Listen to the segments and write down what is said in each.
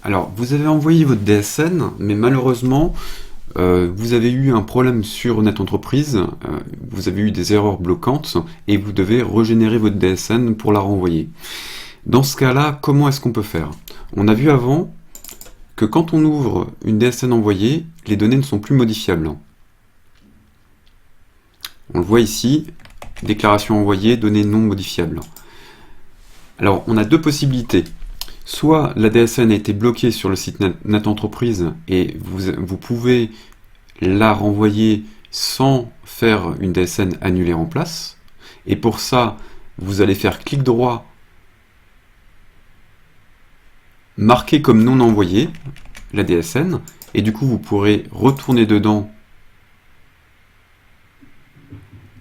Alors, vous avez envoyé votre DSN, mais malheureusement, vous avez eu un problème sur NetEntreprise, vous avez eu des erreurs bloquantes, et vous devez régénérer votre DSN pour la renvoyer. Dans ce cas-là, comment est-ce qu'on peut faire? On a vu avant que quand on ouvre une DSN envoyée, les données ne sont plus modifiables. On le voit ici, déclaration envoyée, données non modifiables. Alors, on a deux possibilités. Soit la DSN a été bloquée sur le site NetEntreprise et vous pouvez la renvoyer sans faire une DSN annulée en place. Et pour ça, vous allez faire clic droit, marquer comme non envoyé la DSN, et du coup vous pourrez retourner dedans,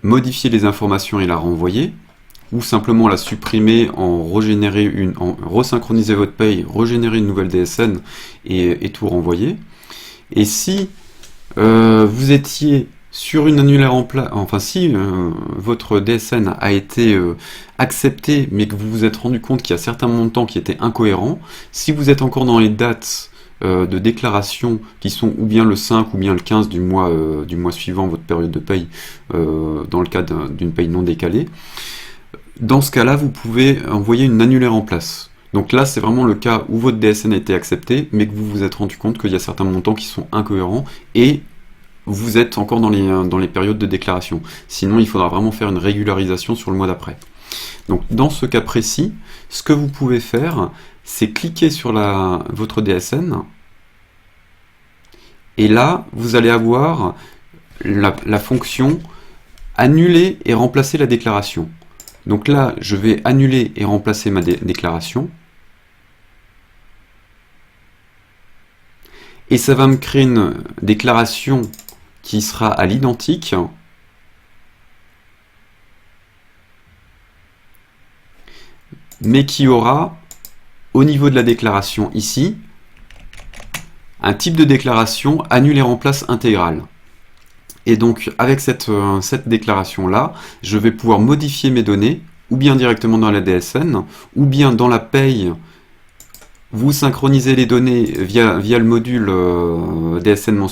modifier les informations et la renvoyer, ou simplement la supprimer, en resynchroniser votre paye, régénérer une nouvelle DSN et tout renvoyer. Et si vous étiez sur une annulaire en place, enfin si votre DSN a été accepté, mais que vous vous êtes rendu compte qu'il y a certains montants qui étaient incohérents, si vous êtes encore dans les dates de déclaration qui sont ou bien le 5 ou bien le 15 du mois suivant votre période de paye, dans le cas d'une paye non décalée, dans ce cas-là, vous pouvez envoyer une annulaire en place. Donc là, c'est vraiment le cas où votre DSN a été accepté, mais que vous vous êtes rendu compte qu'il y a certains montants qui sont incohérents, et vous êtes encore dans les périodes de déclaration. Sinon, il faudra vraiment faire une régularisation sur le mois d'après. Donc dans ce cas précis, ce que vous pouvez faire, c'est cliquer sur votre DSN, et là, vous allez avoir la fonction annuler et remplacer la déclaration. Donc là, je vais annuler et remplacer ma déclaration. Et ça va me créer une déclaration qui sera à l'identique. Mais qui aura, au niveau de la déclaration ici, un type de déclaration annule et remplace intégrale. Et donc, avec cette déclaration-là, je vais pouvoir modifier mes données, ou bien directement dans la DSN, ou bien dans la paye, vous synchronisez les données via le module DSN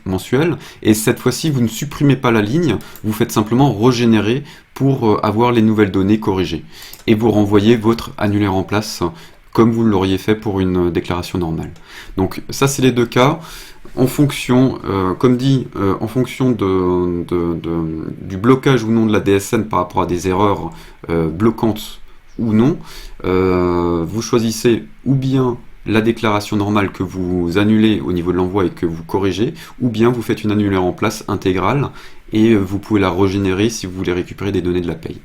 mensuel, et cette fois-ci, vous ne supprimez pas la ligne, vous faites simplement régénérer pour avoir les nouvelles données corrigées. Et vous renvoyez votre annulaire en place, comme vous l'auriez fait pour une déclaration normale. Donc ça, c'est les deux cas. En fonction, comme dit, en fonction du blocage ou non de la DSN par rapport à des erreurs bloquantes ou non, vous choisissez ou bien la déclaration normale que vous annulez au niveau de l'envoi et que vous corrigez, ou bien vous faites une annulaire en place intégrale et vous pouvez la régénérer si vous voulez récupérer des données de la paye.